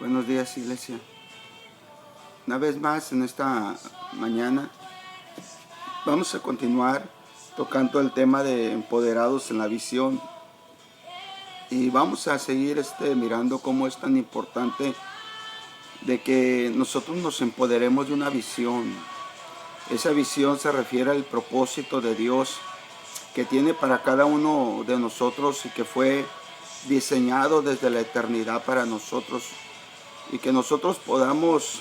Buenos días, iglesia. Una vez más en esta mañana vamos a continuar tocando el tema de empoderados en la visión y vamos a seguir mirando cómo es tan importante de que nosotros nos empoderemos de una visión. Esa visión se refiere al propósito de Dios que tiene para cada uno de nosotros y que fue diseñado desde la eternidad para nosotros, y que nosotros podamos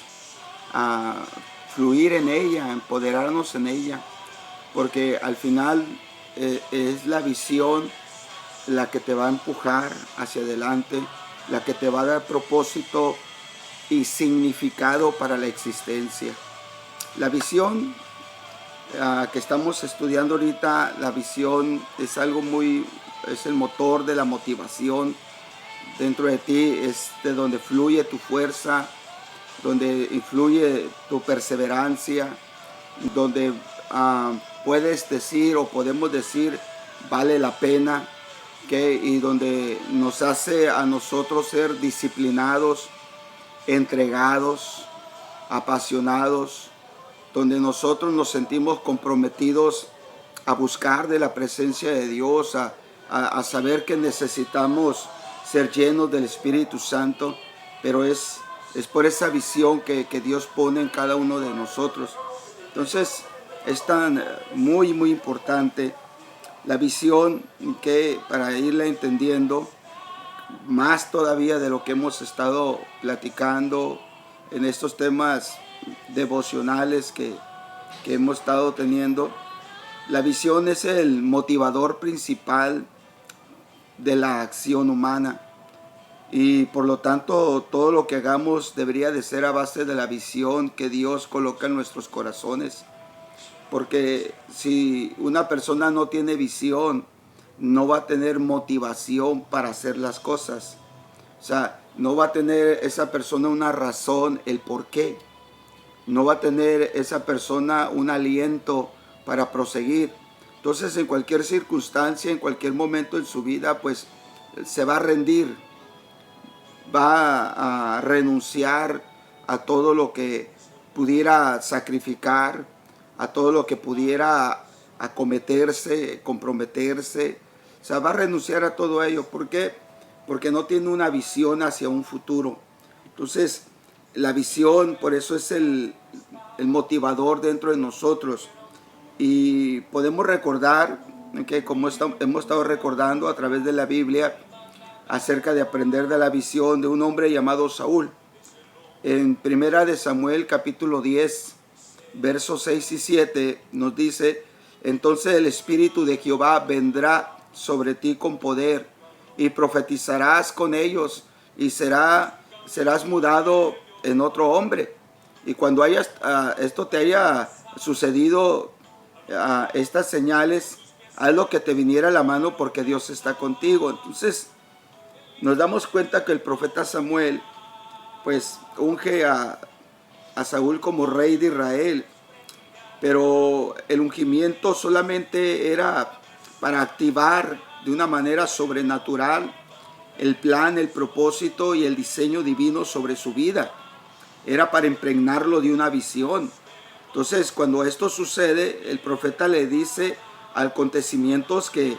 fluir en ella, empoderarnos en ella, porque al final es la visión la que te va a empujar hacia adelante, la que te va a dar propósito y significado para la existencia. La visión que estamos estudiando ahorita, la visión es es el motor de la motivación. Dentro de ti es de donde fluye tu fuerza, donde influye tu perseverancia, donde puedes decir o podemos decir vale la pena, y donde nos hace a nosotros ser disciplinados, entregados, apasionados, donde nosotros nos sentimos comprometidos a buscar de la presencia de Dios, a saber que necesitamos ser llenos del Espíritu Santo, pero es por esa visión que Dios pone en cada uno de nosotros. Entonces es tan muy importante la visión, que para irla entendiendo más todavía de lo que hemos estado platicando en estos temas devocionales que hemos estado teniendo. La visión es el motivador principal de la acción humana, y por lo tanto todo lo que hagamos debería de ser a base de la visión que Dios coloca en nuestros corazones, porque si una persona no tiene visión, no va a tener motivación para hacer las cosas. O sea, no va a tener esa persona una razón, el por qué. No va a tener esa persona un aliento para proseguir. Entonces, en cualquier circunstancia, en cualquier momento en su vida, pues se va a rendir, va a renunciar a todo lo que pudiera sacrificar, a todo lo que pudiera acometerse, comprometerse. O sea, va a renunciar a todo ello. ¿Por qué? Porque no tiene una visión hacia un futuro. Entonces, la visión, por eso es el motivador dentro de nosotros. Y podemos recordar que, como hemos estado recordando a través de la Biblia, acerca de aprender de la visión de un hombre llamado Saúl. En Primera de Samuel, capítulo 10, versos 6 y 7, nos dice: entonces el Espíritu de Jehová vendrá sobre ti con poder, y profetizarás con ellos, y serás mudado en otro hombre. Y cuando esto te haya sucedido, estas señales, haz lo que te viniera a la mano, porque Dios está contigo. Entonces nos damos cuenta que el profeta Samuel pues unge a Saúl como rey de Israel, pero el ungimiento solamente era para activar de una manera sobrenatural el plan, el propósito y el diseño divino sobre su vida. Era para impregnarlo de una visión. Entonces, cuando esto sucede, el profeta le dice acontecimientos que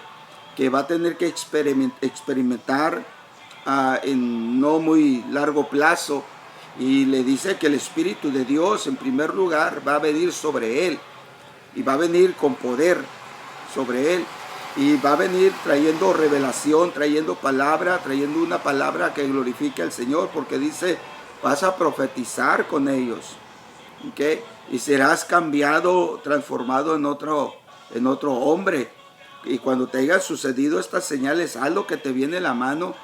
va a tener que experimentar en no muy largo plazo, y le dice que el Espíritu de Dios en primer lugar va a venir sobre él, y va a venir con poder sobre él, y va a venir trayendo revelación, trayendo una palabra que glorifique al Señor, porque dice: vas a profetizar con ellos, ¿okay? Y serás cambiado, transformado en otro hombre. Y cuando te hayan sucedido estas señales, haz lo que te viene a la mano,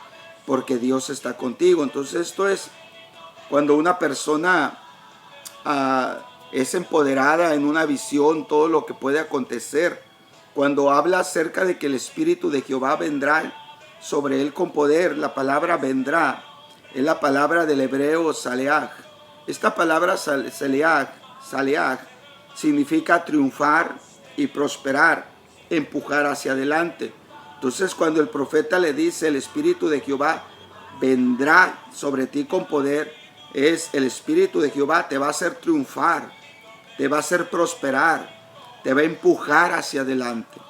porque Dios está contigo. Entonces esto es cuando una persona es empoderada en una visión, todo lo que puede acontecer. Cuando habla acerca de que el Espíritu de Jehová vendrá sobre él con poder, la palabra vendrá es la palabra del hebreo saleach. Esta palabra saleach significa triunfar y prosperar, empujar hacia adelante. Entonces, cuando el profeta le dice: el Espíritu de Jehová vendrá sobre ti con poder, es el Espíritu de Jehová, te va a hacer triunfar, te va a hacer prosperar, te va a empujar hacia adelante.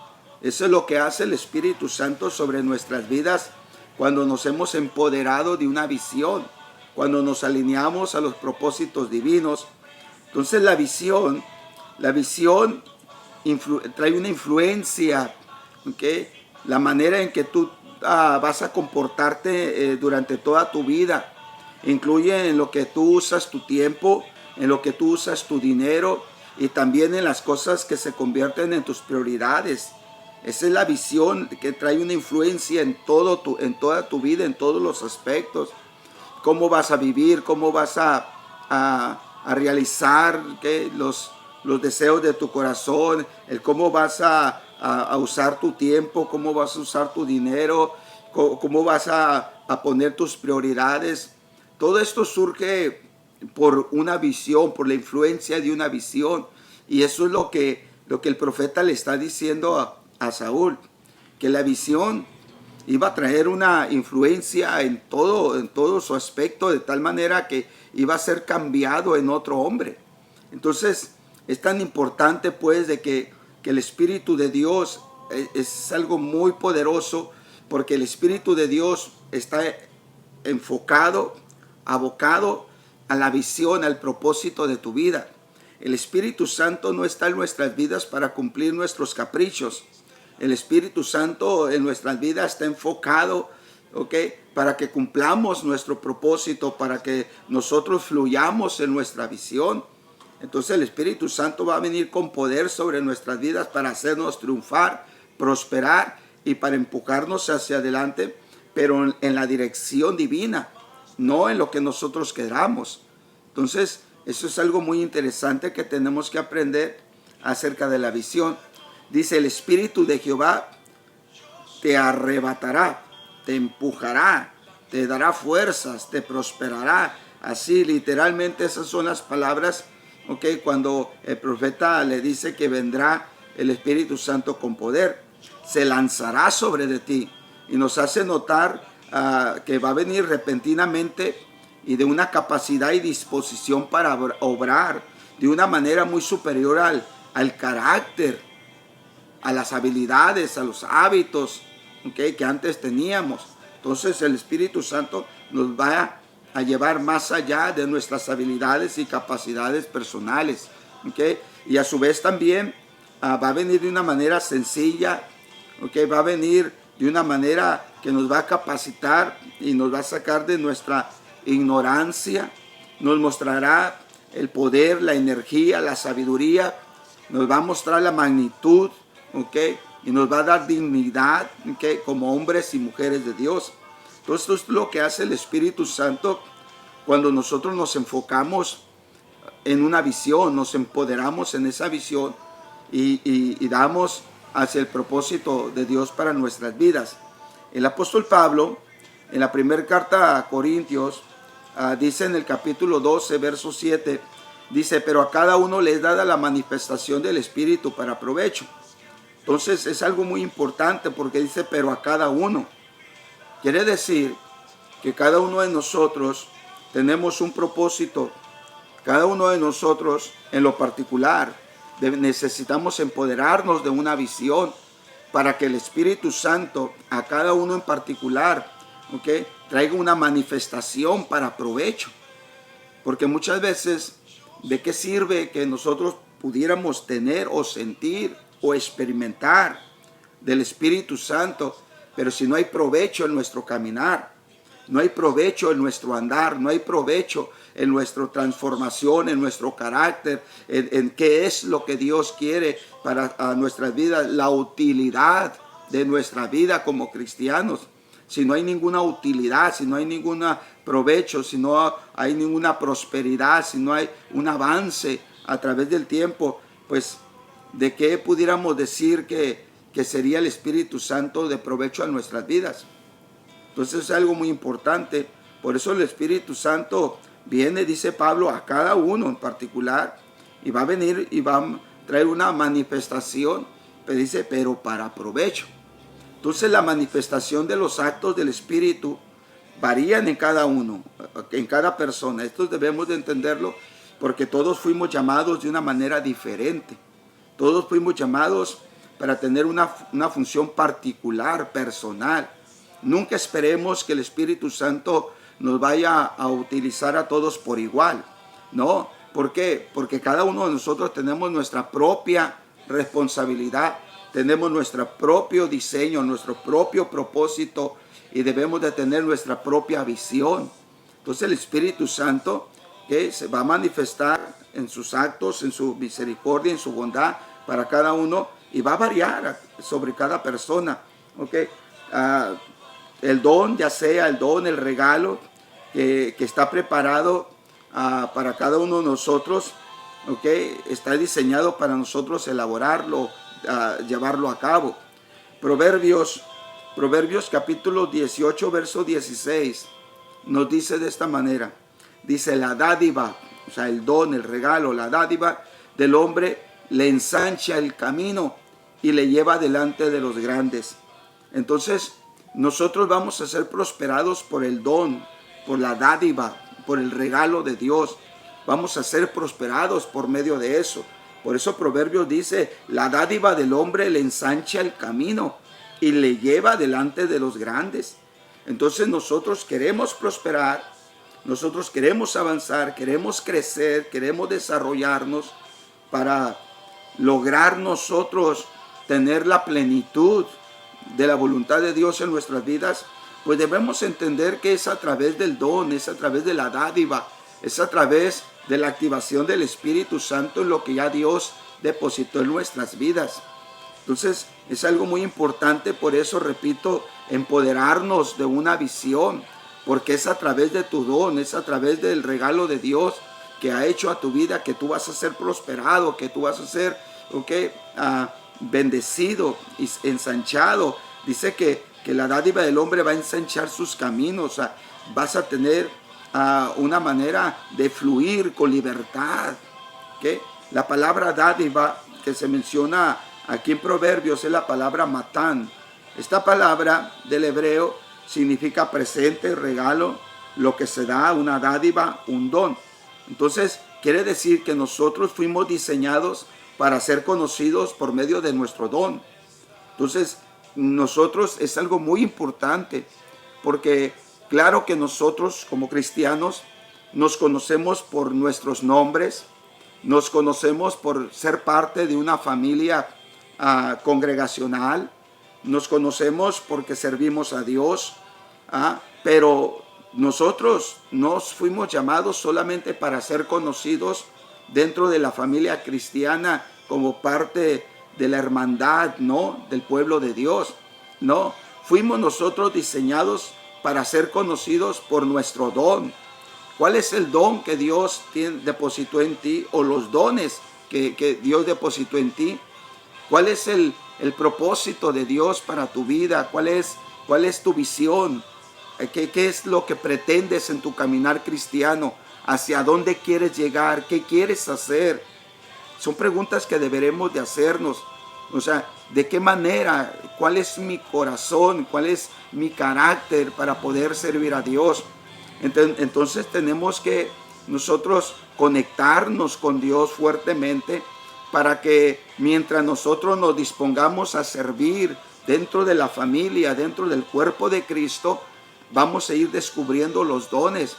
Eso es lo que hace el Espíritu Santo sobre nuestras vidas cuando nos hemos empoderado de una visión, cuando nos alineamos a los propósitos divinos. Entonces la visión trae una influencia, ¿okay? La manera en que tú vas a comportarte durante toda tu vida. Incluye en lo que tú usas tu tiempo, en lo que tú usas tu dinero y también en las cosas que se convierten en tus prioridades. Esa es la visión que trae una influencia en toda tu vida, en todos los aspectos. Cómo vas a vivir, cómo vas a realizar los deseos de tu corazón, el cómo vas a usar tu tiempo, cómo vas a usar tu dinero, cómo vas a poner tus prioridades. Todo esto surge por una visión, por la influencia de una visión. Y eso es lo que el profeta le está diciendo a Saúl, que la visión iba a traer una influencia en todo su aspecto, de tal manera que iba a ser cambiado en otro hombre. Entonces es tan importante pues de que el Espíritu de Dios es algo muy poderoso, porque el Espíritu de Dios está enfocado, abocado a la visión, al propósito de tu vida. El Espíritu Santo no está en nuestras vidas para cumplir nuestros caprichos. El Espíritu Santo en nuestras vidas está enfocado, para que cumplamos nuestro propósito, para que nosotros fluyamos en nuestra visión. Entonces el Espíritu Santo va a venir con poder sobre nuestras vidas para hacernos triunfar, prosperar y para empujarnos hacia adelante, pero en la dirección divina, no en lo que nosotros queramos. Entonces eso es algo muy interesante que tenemos que aprender acerca de la visión. Dice, el Espíritu de Jehová te arrebatará, te empujará, te dará fuerzas, te prosperará. Así literalmente esas son las palabras, cuando el profeta le dice que vendrá el Espíritu Santo con poder. Se lanzará sobre de ti y nos hace notar que va a venir repentinamente y de una capacidad y disposición para obrar de una manera muy superior al carácter, a las habilidades, a los hábitos que antes teníamos. Entonces el Espíritu Santo nos va a llevar más allá de nuestras habilidades y capacidades personales. Y a su vez también va a venir de una manera sencilla, va a venir de una manera que nos va a capacitar y nos va a sacar de nuestra ignorancia, nos mostrará el poder, la energía, la sabiduría, nos va a mostrar la magnitud, y nos va a dar dignidad, como hombres y mujeres de Dios. Entonces esto es lo que hace el Espíritu Santo cuando nosotros nos enfocamos en una visión, nos empoderamos en esa visión y damos hacia el propósito de Dios para nuestras vidas. El apóstol Pablo, en la primera carta a Corintios, dice en el capítulo 12, verso 7, dice, pero a cada uno le es dada la manifestación del Espíritu para provecho. Entonces es algo muy importante porque dice, pero a cada uno. Quiere decir que cada uno de nosotros tenemos un propósito. Cada uno de nosotros en lo particular necesitamos empoderarnos de una visión para que el Espíritu Santo a cada uno en particular, traiga una manifestación para provecho. Porque muchas veces, ¿de qué sirve que nosotros pudiéramos tener o sentir o experimentar del Espíritu Santo, pero si no hay provecho en nuestro caminar, no hay provecho en nuestro andar, no hay provecho en nuestra transformación, en nuestro carácter, en qué es lo que Dios quiere para nuestras vidas, la utilidad de nuestra vida como cristianos? Si no hay ninguna utilidad, si no hay ningún provecho, si no hay ninguna prosperidad, si no hay un avance a través del tiempo, pues ¿de qué pudiéramos decir que sería el Espíritu Santo de provecho a nuestras vidas? Entonces es algo muy importante. Por eso el Espíritu Santo viene, dice Pablo, a cada uno en particular, y va a venir y va a traer una manifestación, pero dice, pero para provecho. Entonces la manifestación de los actos del Espíritu varían en cada uno, en cada persona. Esto debemos de entenderlo porque todos fuimos llamados de una manera diferente. Todos fuimos llamados para tener una función particular, personal. Nunca esperemos que el Espíritu Santo nos vaya a utilizar a todos por igual. No, ¿por qué? Porque cada uno de nosotros tenemos nuestra propia responsabilidad, tenemos nuestro propio diseño, nuestro propio propósito y debemos de tener nuestra propia visión. Entonces el Espíritu Santo que se va a manifestar en sus actos, en su misericordia, en su bondad para cada uno y va a variar sobre cada persona. ¿Okay? El don, ya sea el don, el regalo que está preparado para cada uno de nosotros, ¿okay? Está diseñado para nosotros elaborarlo, llevarlo a cabo. Proverbios capítulo 18, verso 16, nos dice de esta manera. Dice, la dádiva, o sea, el don, el regalo, la dádiva del hombre le ensancha el camino y le lleva delante de los grandes. Entonces, nosotros vamos a ser prosperados por el don, por la dádiva, por el regalo de Dios. Vamos a ser prosperados por medio de eso. Por eso Proverbios dice, la dádiva del hombre le ensancha el camino y le lleva delante de los grandes. Entonces nosotros queremos prosperar, nosotros queremos avanzar, queremos crecer, queremos desarrollarnos para lograr nosotros tener la plenitud de la voluntad de Dios en nuestras vidas. Pues debemos entender que es a través del don, es a través de la dádiva, es a través de la activación del Espíritu Santo en lo que ya Dios depositó en nuestras vidas. Entonces es algo muy importante, por eso repito, empoderarnos de una visión, porque es a través de tu don, es a través del regalo de Dios que ha hecho a tu vida que tú vas a ser prosperado, que tú vas a ser bendecido y ensanchado. Dice que la dádiva del hombre va a ensanchar sus caminos, vas a tener una manera de fluir con libertad. ¿Okay? La palabra dádiva que se menciona aquí en Proverbios es la palabra matán. Esta palabra del hebreo significa presente, regalo, lo que se da, una dádiva, un don. Entonces quiere decir que nosotros fuimos diseñados para ser conocidos por medio de nuestro don. Entonces nosotros es algo muy importante porque claro que nosotros como cristianos nos conocemos por nuestros nombres, nos conocemos por ser parte de una familia congregacional, nos conocemos porque servimos a Dios, pero nosotros no fuimos llamados solamente para ser conocidos dentro de la familia cristiana como parte de la hermandad, ¿no? Del pueblo de Dios. No, fuimos nosotros diseñados para ser conocidos por nuestro don. ¿Cuál es el don que Dios depositó en ti? O los dones que Dios depositó en ti. ¿Cuál es el propósito de Dios para tu vida? ¿Cuál es tu visión? ¿Qué es lo que pretendes en tu caminar cristiano? ¿Hacia dónde quieres llegar? ¿Qué quieres hacer? Son preguntas que deberemos de hacernos. O sea, ¿de qué manera? ¿Cuál es mi corazón? ¿Cuál es mi carácter para poder servir a Dios? Entonces tenemos que nosotros conectarnos con Dios fuertemente para que mientras nosotros nos dispongamos a servir dentro de la familia, dentro del cuerpo de Cristo, vamos a ir descubriendo los dones,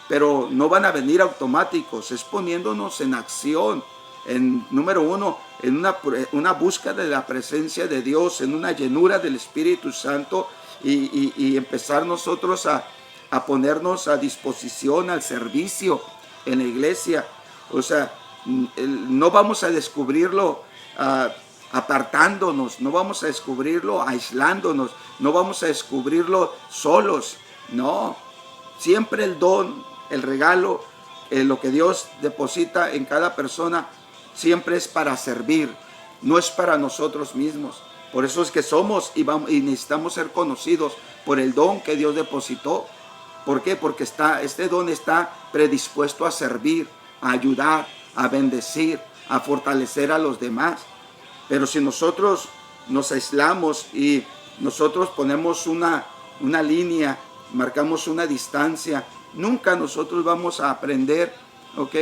pero no van a venir automáticos, es poniéndonos en acción, número uno, en una búsqueda de la presencia de Dios, en una llenura del Espíritu Santo y empezar nosotros a ponernos a disposición al servicio en la iglesia. O sea, no vamos a descubrirlo apartándonos, no vamos a descubrirlo aislándonos, no vamos a descubrirlo solos. No, siempre el don, el regalo, lo que Dios deposita en cada persona siempre es para servir, no es para nosotros mismos. Por eso es que somos y necesitamos ser conocidos por el don que Dios depositó. ¿Por qué? Porque este don está predispuesto a servir, a ayudar, a bendecir, a fortalecer a los demás. Pero si nosotros nos aislamos y nosotros ponemos una línea marcamos una distancia. Nunca nosotros vamos a aprender, ¿ok?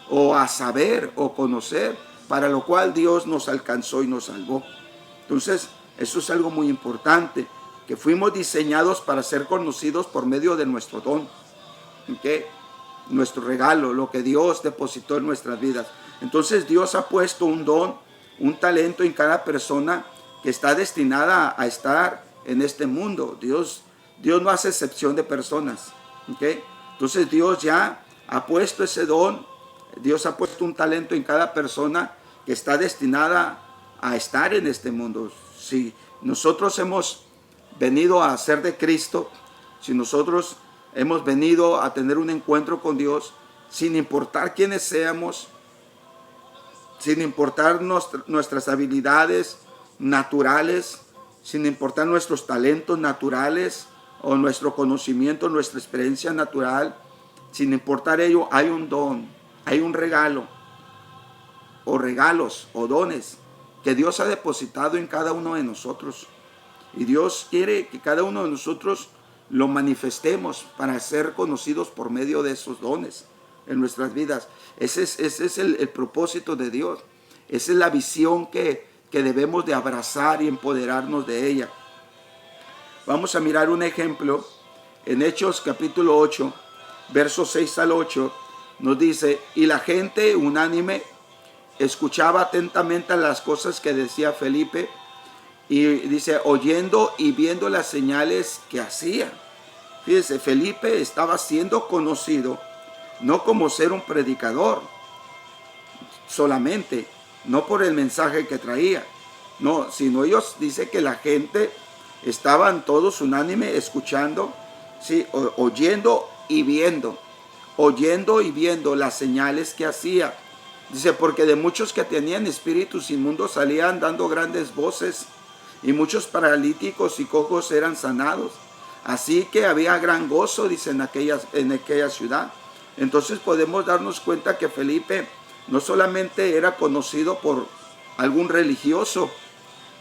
O a saber o conocer para lo cual Dios nos alcanzó y nos salvó. Entonces, eso es algo muy importante, que fuimos diseñados para ser conocidos por medio de nuestro don, ¿ok? Nuestro regalo, lo que Dios depositó en nuestras vidas. Entonces Dios ha puesto un don, un talento en cada persona que está destinada a estar en este mundo. Dios no hace excepción de personas, ¿ok? Entonces Dios ya ha puesto ese don, Dios ha puesto un talento en cada persona que está destinada a estar en este mundo. Si nosotros hemos venido a ser de Cristo, si nosotros hemos venido a tener un encuentro con Dios, sin importar quiénes seamos, sin importar nuestras habilidades naturales, sin importar nuestros talentos naturales o nuestro conocimiento, nuestra experiencia natural, sin importar ello, hay un don, hay un regalo, o regalos, o dones, que Dios ha depositado en cada uno de nosotros. Y Dios quiere que cada uno de nosotros lo manifestemos para ser conocidos por medio de esos dones en nuestras vidas. Ese es el propósito de Dios. Esa es la visión que debemos de abrazar y empoderarnos de ella. Vamos a mirar un ejemplo en Hechos capítulo 8, versos 6 al 8. Nos dice, y la gente unánime escuchaba atentamente las cosas que decía Felipe, y dice, oyendo y viendo las señales que hacía. Fíjese, Felipe estaba siendo conocido no como ser un predicador solamente, no por el mensaje que traía, no, sino ellos, dice que la gente estaban todos unánime escuchando, sí, oyendo y viendo las señales que hacía. Dice, porque de muchos que tenían espíritus inmundos salían dando grandes voces, y muchos paralíticos y cojos eran sanados. Así que había gran gozo, dice, en aquella ciudad. Entonces podemos darnos cuenta que Felipe no solamente era conocido por algún religioso,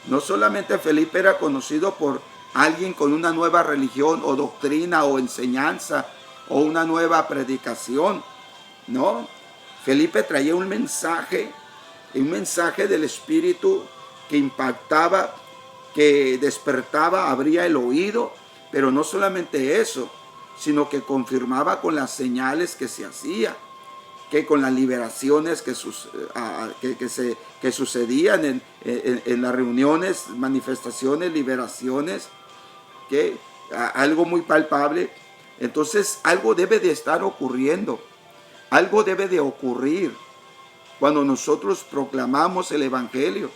no solamente Felipe era conocido por alguien con una nueva religión o doctrina o enseñanza o una nueva predicación, no. Felipe traía un mensaje del Espíritu que impactaba, que despertaba, abría el oído, pero no solamente eso, sino que confirmaba con las señales que se hacía, que con las liberaciones que sucedían en las reuniones, manifestaciones, liberaciones, que algo muy palpable. Entonces algo debe de estar ocurriendo, algo debe de ocurrir cuando nosotros proclamamos el Evangelio.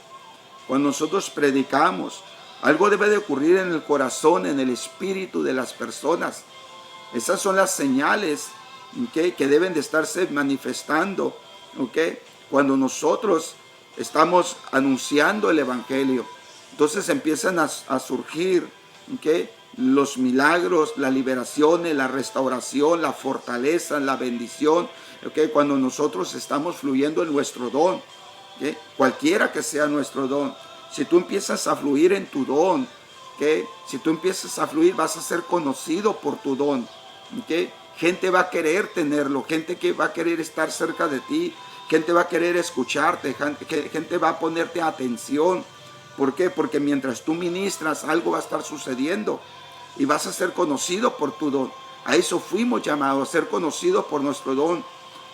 Cuando nosotros predicamos, algo debe de ocurrir en el corazón, en el espíritu de las personas. Esas son las señales, ¿okay?, que deben de estarse manifestando, ¿okay?, cuando nosotros estamos anunciando el Evangelio. Entonces empiezan a surgir, ¿okay?, los milagros, las liberaciones, la restauración, la fortaleza, la bendición, ¿okay?, cuando nosotros estamos fluyendo en nuestro don. ¿Okay? Cualquiera que sea nuestro don, si tú empiezas a fluir en tu don, ¿okay?, si tú empiezas a fluir, vas a ser conocido por tu don. ¿Okay? Gente va a querer tenerlo, gente que va a querer estar cerca de ti, gente va a querer escucharte, gente va a ponerte atención. ¿Por qué? Porque mientras tú ministras, algo va a estar sucediendo y vas a ser conocido por tu don. A eso fuimos llamados, a ser conocidos por nuestro don.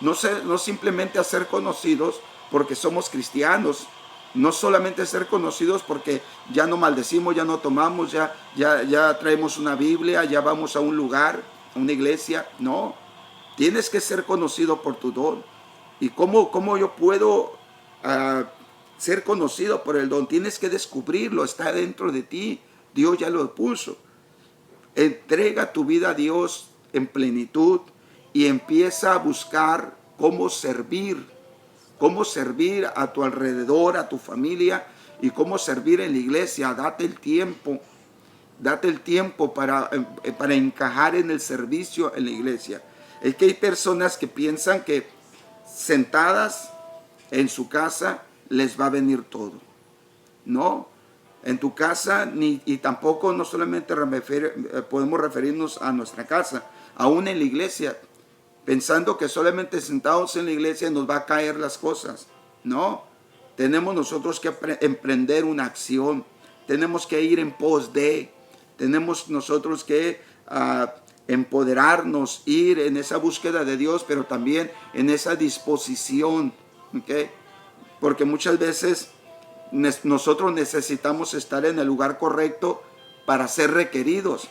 No simplemente a ser conocidos porque somos cristianos, no solamente ser conocidos porque ya no maldecimos, ya no tomamos, ya traemos una Biblia, ya vamos a un lugar, a una iglesia. No, tienes que ser conocido por tu don. ¿Y cómo yo puedo ser conocido por el don? Tienes que descubrirlo, está dentro de ti, Dios ya lo puso. Entrega tu vida a Dios en plenitud y empieza a buscar cómo servir a tu alrededor, a tu familia, y cómo servir en la iglesia. Date el tiempo para encajar en el servicio en la iglesia. Es que hay personas que piensan que sentadas en su casa les va a venir todo. No, en tu casa, y tampoco no solamente podemos referirnos a nuestra casa, aún en la iglesia, pensando que solamente sentados en la iglesia nos va a caer las cosas. No, tenemos nosotros que emprender una acción, tenemos que ir en pos de, tenemos nosotros que empoderarnos, ir en esa búsqueda de Dios, pero también en esa disposición, ¿okay? Porque muchas veces nosotros necesitamos estar en el lugar correcto para ser requeridos.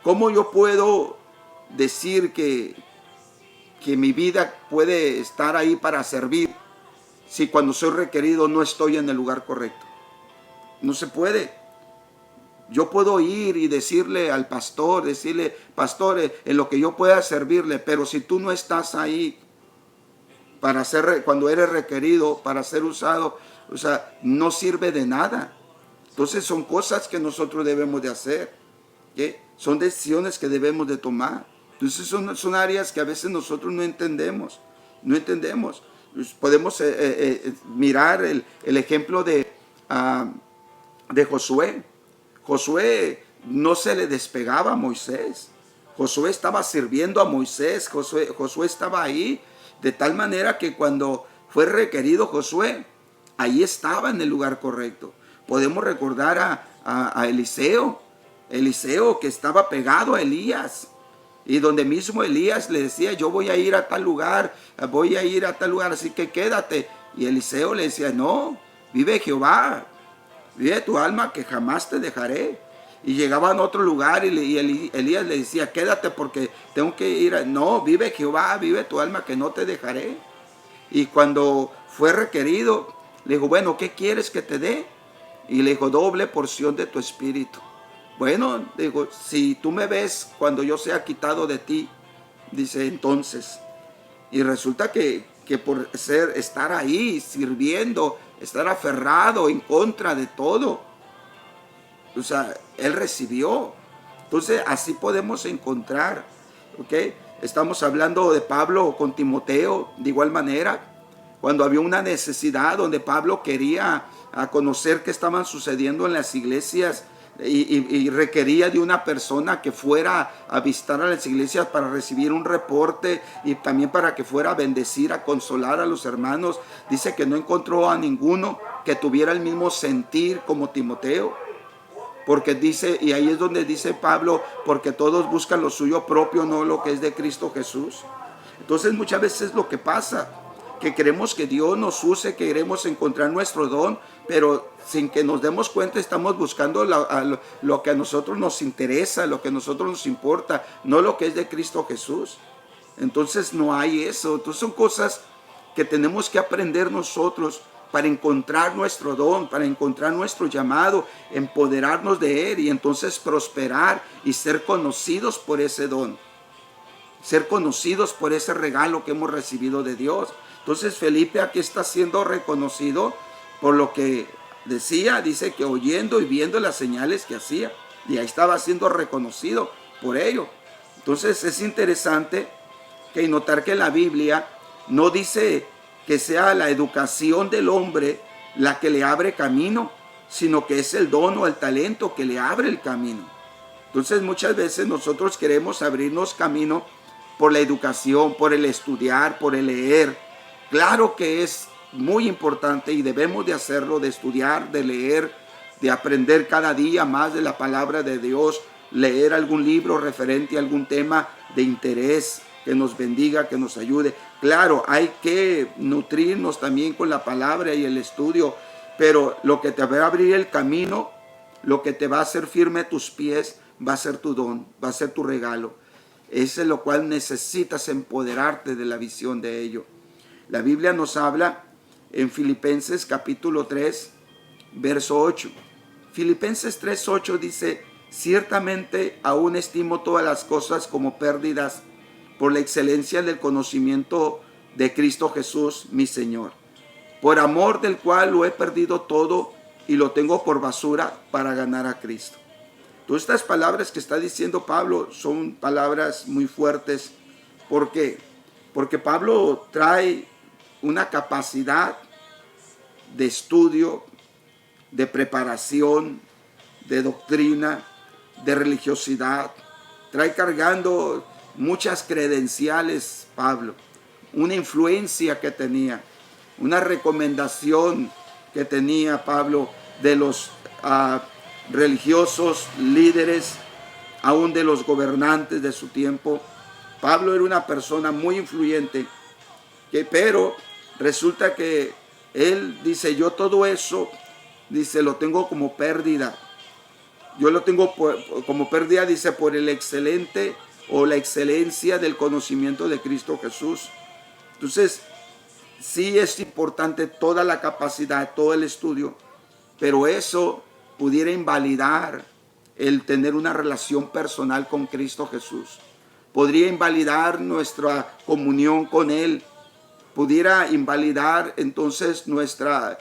¿Cómo yo puedo decir que mi vida puede estar ahí para servir si cuando soy requerido no estoy en el lugar correcto? No se puede. Yo puedo ir y decirle al pastor, pastor, en lo que yo pueda servirle, pero si tú no estás ahí para ser, cuando eres requerido, para ser usado, o sea, no sirve de nada. Entonces son cosas que nosotros debemos de hacer, ¿sí? Son decisiones que debemos de tomar. Entonces son áreas que a veces nosotros no entendemos. Podemos mirar el ejemplo de Josué. Josué no se le despegaba a Moisés. Josué estaba sirviendo a Moisés. Josué estaba ahí de tal manera que cuando fue requerido Josué, ahí estaba en el lugar correcto. Podemos recordar a Eliseo que estaba pegado a Elías, y donde mismo Elías le decía, yo voy a ir a tal lugar, así que quédate. Y Eliseo le decía, no, vive Jehová, vive tu alma que jamás te dejaré. Y llegaban a otro lugar y Elías le decía, quédate porque tengo que ir. No, vive Jehová, vive tu alma que no te dejaré. Y cuando fue requerido, le dijo, bueno, ¿qué quieres que te dé? Y le dijo, doble porción de tu espíritu. Bueno, digo, si tú me ves cuando yo sea quitado de ti, dice, entonces. Y resulta que por estar ahí sirviendo, estar aferrado en contra de todo, o sea, él recibió. Entonces así podemos encontrar, ¿ok? Estamos hablando de Pablo con Timoteo, de igual manera, cuando había una necesidad donde Pablo quería conocer qué estaban sucediendo en las iglesias y requería de una persona que fuera a visitar a las iglesias para recibir un reporte y también para que fuera a bendecir, a consolar a los hermanos. Dice que no encontró a ninguno que tuviera el mismo sentir como Timoteo. Porque dice, y ahí es donde dice Pablo, porque todos buscan lo suyo propio, no lo que es de Cristo Jesús. Entonces muchas veces lo que pasa, que queremos que Dios nos use, que queremos encontrar nuestro don, pero sin que nos demos cuenta estamos buscando lo que a nosotros nos interesa, lo que a nosotros nos importa, no lo que es de Cristo Jesús. Entonces no hay eso. Entonces son cosas que tenemos que aprender nosotros para encontrar nuestro don, para encontrar nuestro llamado, empoderarnos de él y entonces prosperar y ser conocidos por ese don, ser conocidos por ese regalo que hemos recibido de Dios. Entonces Felipe aquí está siendo reconocido por lo que decía, dice que oyendo y viendo las señales que hacía, y ahí estaba siendo reconocido por ello. Entonces es interesante que notar que la Biblia no dice que sea la educación del hombre la que le abre camino, sino que es el don o el talento que le abre el camino. Entonces muchas veces nosotros queremos abrirnos camino por la educación, por el estudiar, por el leer. Claro que es muy importante y debemos de hacerlo, de estudiar, de leer, de aprender cada día más de la palabra de Dios, leer algún libro referente a algún tema de interés que nos bendiga, que nos ayude. Claro, hay que nutrirnos también con la palabra y el estudio, pero lo que te va a abrir el camino, lo que te va a hacer firme tus pies, va a ser tu don, va a ser tu regalo. Ese es lo cual necesitas empoderarte de la visión de ello. La Biblia nos habla en Filipenses capítulo 3, verso 8. Filipenses 3:8 dice, ciertamente aún estimo todas las cosas como pérdidas por la excelencia del conocimiento de Cristo Jesús, mi Señor, por amor del cual lo he perdido todo y lo tengo por basura para ganar a Cristo. Todas estas palabras que está diciendo Pablo son palabras muy fuertes. ¿Por qué? Porque Pablo trae una capacidad de estudio, de preparación, de doctrina, de religiosidad. Trae cargando muchas credenciales, Pablo, una influencia que tenía, una recomendación que tenía Pablo de los religiosos líderes, aún de los gobernantes de su tiempo. Pablo era una persona muy influyente, pero resulta que él dice, yo todo eso, dice, lo tengo como pérdida. Yo lo tengo como pérdida, dice, por el excelente o la excelencia del conocimiento de Cristo Jesús. Entonces, sí es importante toda la capacidad, todo el estudio, pero eso pudiera invalidar el tener una relación personal con Cristo Jesús. Podría invalidar nuestra comunión con Él. Pudiera invalidar entonces nuestra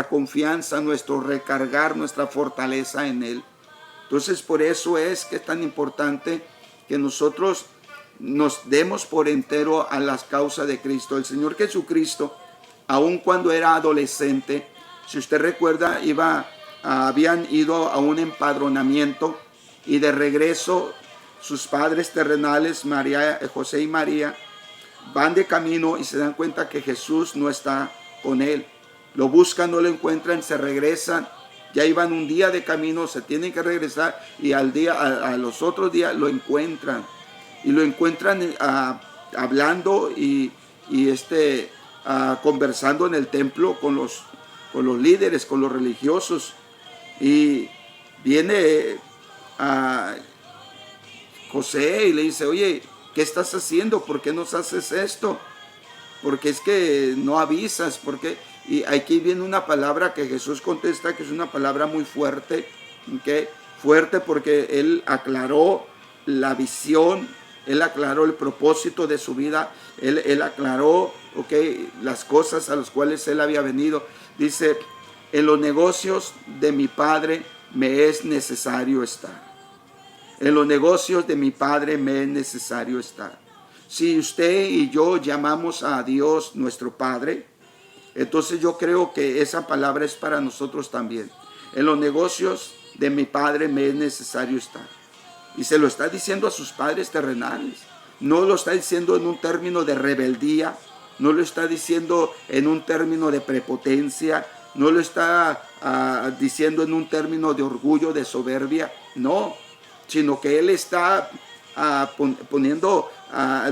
confianza, nuestro recargar, nuestra fortaleza en Él. Entonces, por eso es que es tan importante que nosotros nos demos por entero a las causas de Cristo. El Señor Jesucristo, aun cuando era adolescente, si usted recuerda, habían ido a un empadronamiento y de regreso sus padres terrenales, José y María, van de camino y se dan cuenta que Jesús no está con él. Lo buscan, no lo encuentran, se regresan. Ya iban un día de camino, se tienen que regresar y a los otros días lo encuentran. Y lo encuentran hablando y conversando en el templo con los líderes, con los religiosos. Y viene José y le dice, oye, ¿qué estás haciendo? ¿Por qué nos haces esto? Porque es que no avisas, porque y aquí viene una palabra que Jesús contesta, que es una palabra muy fuerte, ¿okay? Fuerte porque él aclaró la visión, él aclaró el propósito de su vida, él aclaró, ¿okay?, las cosas a las cuales él había venido. Dice, en los negocios de mi Padre me es necesario estar. En los negocios de mi Padre me es necesario estar. Si usted y yo llamamos a Dios nuestro Padre, entonces yo creo que esa palabra es para nosotros también. En los negocios de mi Padre me es necesario estar. Y se lo está diciendo a sus padres terrenales. No lo está diciendo en un término de rebeldía. No lo está diciendo en un término de prepotencia. No lo está diciendo en un término de orgullo, de soberbia. No, sino que él está poniendo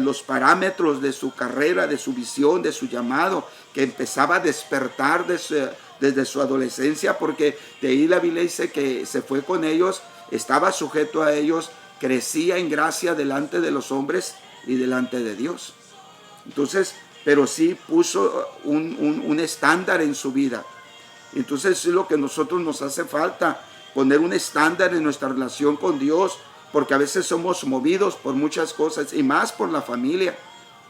los parámetros de su carrera, de su visión, de su llamado, que empezaba a despertar desde su adolescencia, porque de ahí la Biblia dice que se fue con ellos, estaba sujeto a ellos, crecía en gracia delante de los hombres y delante de Dios. Entonces, pero sí puso un estándar en su vida. Entonces es lo que a nosotros nos hace falta, poner un estándar en nuestra relación con Dios, porque a veces somos movidos por muchas cosas y más por la familia.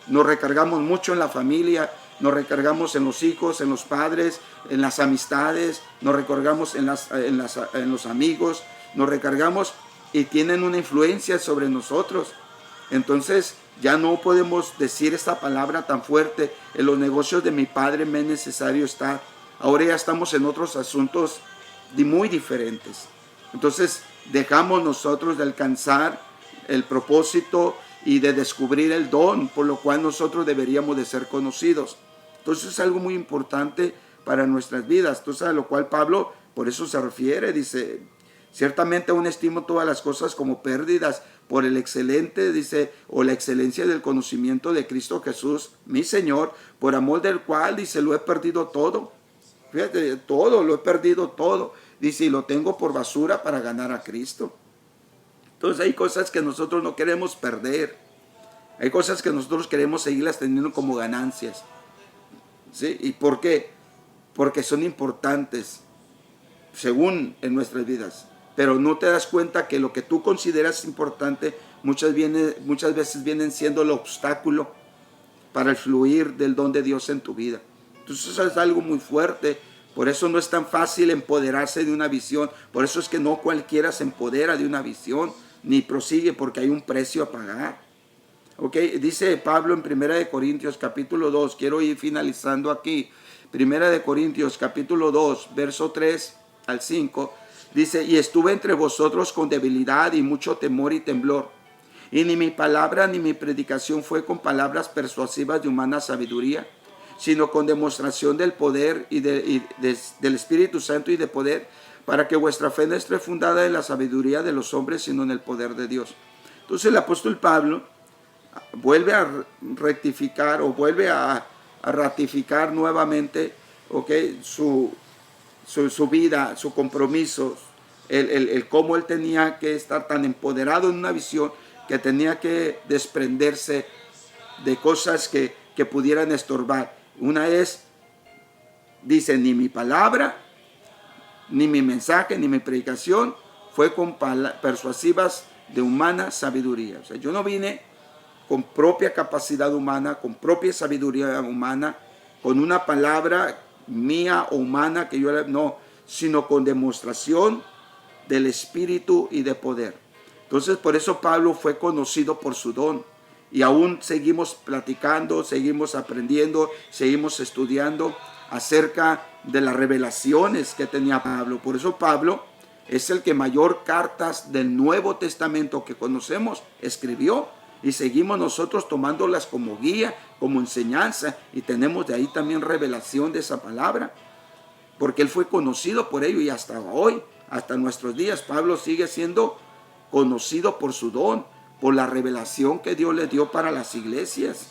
Nos recargamos mucho en la familia, nos recargamos en los hijos, en los padres, en las amistades, nos recargamos en los amigos, nos recargamos y tienen una influencia sobre nosotros. Entonces ya no podemos decir esta palabra tan fuerte, en los negocios de mi Padre me es necesario estar. Ahora ya estamos en otros asuntos muy diferentes. Entonces dejamos nosotros de alcanzar el propósito y de descubrir el don por lo cual nosotros deberíamos de ser conocidos. Entonces es algo muy importante para nuestras vidas. Entonces a lo cual Pablo por eso se refiere, dice, ciertamente aún estimo todas las cosas como pérdidas por el excelente, dice, o la excelencia del conocimiento de Cristo Jesús, mi Señor, por amor del cual, dice, lo he perdido todo. Fíjate, todo, lo he perdido todo. Dice, y lo tengo por basura para ganar a Cristo. Entonces hay cosas que nosotros no queremos perder. Hay cosas que nosotros queremos seguirlas teniendo como ganancias. ¿Sí? ¿Y por qué? Porque son importantes, según en nuestras vidas. Pero no te das cuenta que lo que tú consideras importante muchas veces vienen siendo el obstáculo para el fluir del don de Dios en tu vida. Entonces eso es algo muy fuerte. Por eso no es tan fácil empoderarse de una visión. Por eso es que no cualquiera se empodera de una visión ni prosigue, porque hay un precio a pagar. Okay. Dice Pablo en 1 Corintios capítulo 2, quiero ir finalizando aquí. 1 Corintios capítulo 2, verso 3, al 5, dice, y estuve entre vosotros con debilidad y mucho temor y temblor. Y ni mi palabra ni mi predicación fue con palabras persuasivas de humana sabiduría, sino con demostración del poder del Espíritu Santo y de poder, para que vuestra fe no esté fundada en la sabiduría de los hombres, sino en el poder de Dios. Entonces el apóstol Pablo vuelve a rectificar o vuelve a ratificar nuevamente, okay, su vida, su compromiso, el cómo él tenía que estar tan empoderado en una visión que tenía que desprenderse de cosas que pudieran estorbar. Una es, dice, ni mi palabra, ni mi mensaje, ni mi predicación fue con persuasivas de humana sabiduría. O sea, yo no vine con propia capacidad humana, con propia sabiduría humana, con una palabra mía o humana que yo no, sino con demostración del Espíritu y de poder. Entonces, por eso Pablo fue conocido por su don. Y aún seguimos platicando, seguimos aprendiendo, seguimos estudiando acerca de las revelaciones que tenía Pablo. Por eso Pablo es el que mayor cartas del Nuevo Testamento que conocemos escribió. Y seguimos nosotros tomándolas como guía, como enseñanza. Y tenemos de ahí también revelación de esa palabra. Porque él fue conocido por ello y hasta hoy, hasta nuestros días, Pablo sigue siendo conocido por su don, por la revelación que Dios le dio para las iglesias.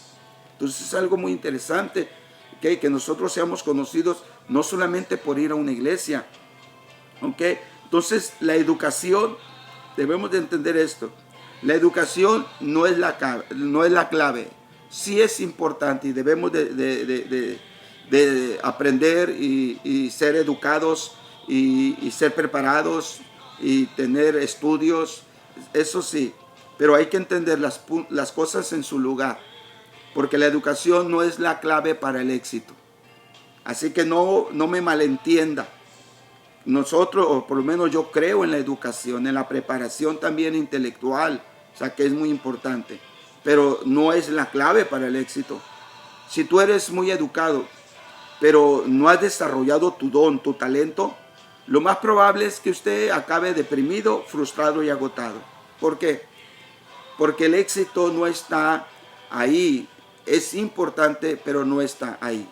Entonces es algo muy interesante, ¿okay? Que nosotros seamos conocidos no solamente por ir a una iglesia. ¿Okay? Entonces la educación, debemos de entender esto. La educación no es la clave. Sí es importante y debemos de aprender y ser educados y ser preparados y tener estudios. Eso sí, pero hay que entender las cosas en su lugar, porque la educación no es la clave para el éxito. Así que no me malentienda. Nosotros, o por lo menos yo creo en la educación, en la preparación también intelectual, o sea que es muy importante, pero no es la clave para el éxito. Si tú eres muy educado, pero no has desarrollado tu don, tu talento, lo más probable es que usted acabe deprimido, frustrado y agotado. ¿Por qué? Porque el éxito no está ahí. Es importante, pero no está ahí.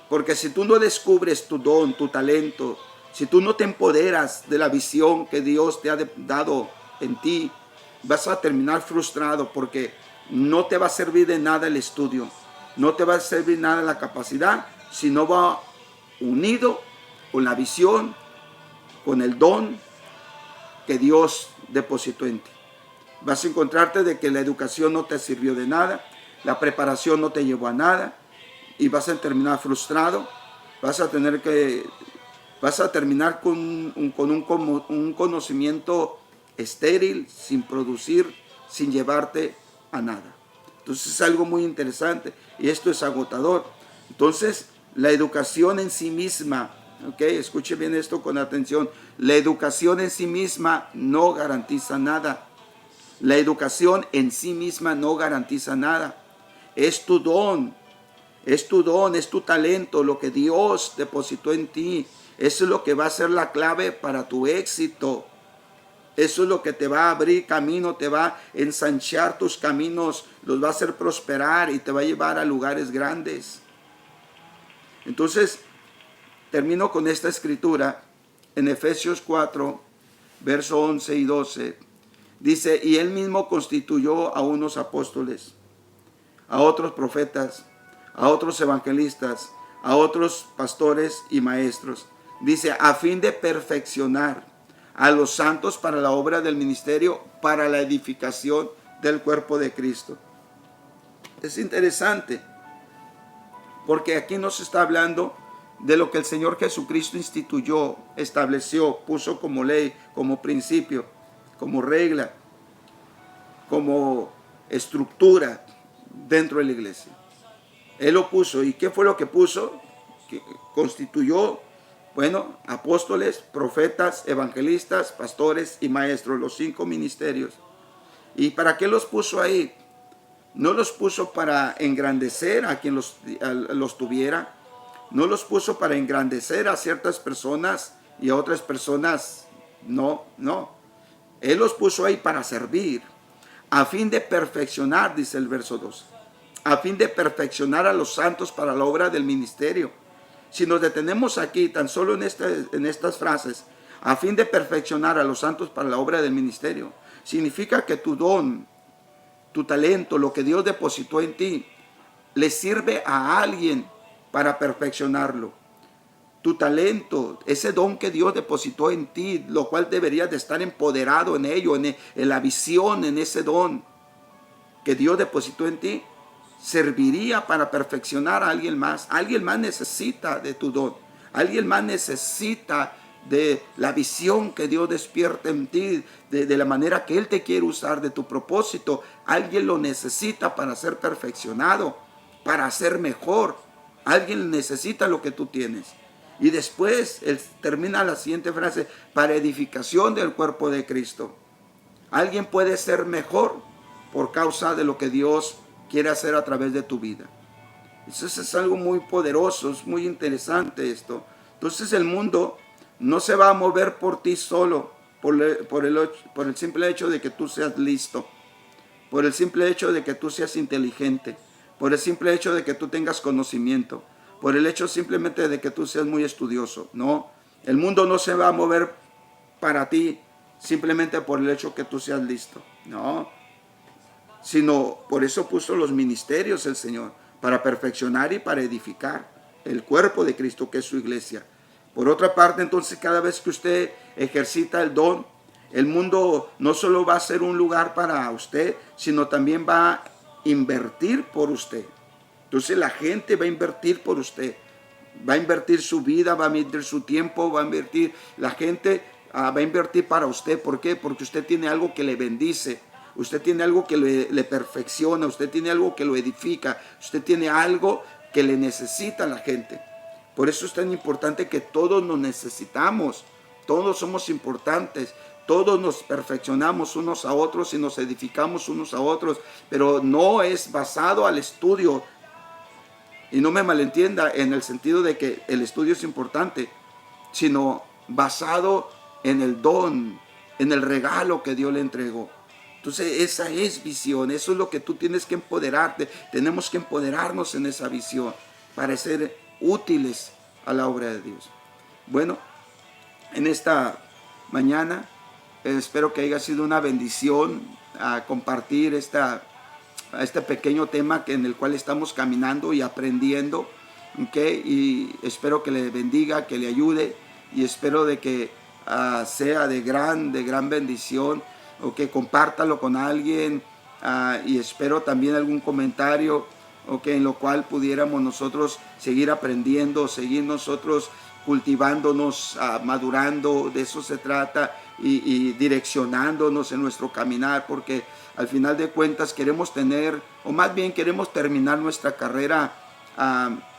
Porque si tú no descubres tu don, tu talento, si tú no te empoderas de la visión que Dios te ha dado en ti, vas a terminar frustrado porque no te va a servir de nada el estudio, no te va a servir nada la capacidad si no va unido con la visión, con el don que Dios depositó en ti. Vas a encontrarte de que la educación no te sirvió de nada, la preparación no te llevó a nada y vas a terminar frustrado, vas a terminar con un conocimiento estéril, sin producir, sin llevarte a nada. Entonces es algo muy interesante y esto es agotador. Entonces la educación en sí misma, okay, escuche bien esto con atención, la educación en sí misma no garantiza nada. La educación en sí misma no garantiza nada. Es tu don, es tu talento, lo que Dios depositó en ti. Eso es lo que va a ser la clave para tu éxito. Eso es lo que te va a abrir camino, te va a ensanchar tus caminos, los va a hacer prosperar y te va a llevar a lugares grandes. Entonces, termino con esta escritura en Efesios 4, verso 11 y 12. Dice, y él mismo constituyó a unos apóstoles, a otros profetas, a otros evangelistas, a otros pastores y maestros. Dice, a fin de perfeccionar a los santos para la obra del ministerio, para la edificación del cuerpo de Cristo. Es interesante, porque aquí nos está hablando de lo que el Señor Jesucristo instituyó, estableció, puso como ley, como principio, como regla, como estructura dentro de la iglesia. Él lo puso. ¿Y qué fue lo que puso? Que constituyó, bueno, apóstoles, profetas, evangelistas, pastores y maestros, los 5 ministerios. ¿Y para qué los puso ahí? No los puso para engrandecer a quien los tuviera. No los puso para engrandecer a ciertas personas y a otras personas no, no. Él los puso ahí para servir, a fin de perfeccionar, dice el verso 2, a fin de perfeccionar a los santos para la obra del ministerio. Si nos detenemos aquí tan solo en estas frases, a fin de perfeccionar a los santos para la obra del ministerio, significa que tu don, tu talento, lo que Dios depositó en ti, le sirve a alguien para perfeccionarlo. Tu talento, ese don que Dios depositó en ti, lo cual deberías de estar empoderado en ello, en la visión, en ese don que Dios depositó en ti, serviría para perfeccionar a alguien más. Alguien más necesita de tu don. Alguien más necesita de la visión que Dios despierta en ti, de la manera que Él te quiere usar, de tu propósito. Alguien lo necesita para ser perfeccionado, para ser mejor. Alguien necesita lo que tú tienes. Y después él termina la siguiente frase, para edificación del cuerpo de Cristo. Alguien puede ser mejor por causa de lo que Dios quiere hacer a través de tu vida. Eso es algo muy poderoso, es muy interesante esto. Entonces el mundo no se va a mover por ti solo, por el simple hecho de que tú seas listo, por el simple hecho de que tú seas inteligente, por el simple hecho de que tú tengas conocimiento, por el hecho simplemente de que tú seas muy estudioso. No, el mundo no se va a mover para ti simplemente por el hecho que tú seas listo. No, sino por eso puso los ministerios el Señor, para perfeccionar y para edificar el cuerpo de Cristo, que es su iglesia. Por otra parte, entonces, cada vez que usted ejercita el don, el mundo no solo va a ser un lugar para usted, sino también va a invertir por usted. Entonces la gente va a invertir por usted, va a invertir su vida, va a invertir su tiempo, va a invertir, la gente va a invertir para usted. ¿Por qué? Porque usted tiene algo que le bendice, usted tiene algo que le perfecciona, usted tiene algo que lo edifica, usted tiene algo que le necesita a la gente. Por eso es tan importante que todos nos necesitamos, todos somos importantes. Todos nos perfeccionamos unos a otros y nos edificamos unos a otros, pero no es basado al estudio. Y no me malentienda en el sentido de que el estudio es importante, sino basado en el don, en el regalo que Dios le entregó. Entonces esa es visión, eso es lo que tú tienes que empoderarte. Tenemos que empoderarnos en esa visión para ser útiles a la obra de Dios. Bueno, en esta mañana espero que haya sido una bendición a compartir este pequeño tema en el cual estamos caminando y aprendiendo, ¿okay? Y espero que le bendiga, que le ayude, y espero de que sea de gran bendición, o que compártalo con alguien, y espero también algún comentario, en lo cual pudiéramos nosotros seguir aprendiendo, seguir nosotros cultivándonos, madurando. De eso se trata, y direccionándonos en nuestro caminar, porque al final de cuentas queremos tener, o más bien queremos terminar nuestra carrera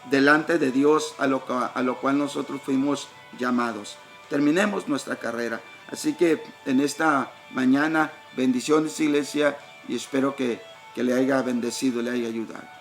delante de Dios, a lo cual nosotros fuimos llamados. Terminemos nuestra carrera. Así que en esta mañana, bendiciones, iglesia, y espero que le haya bendecido, le haya ayudado.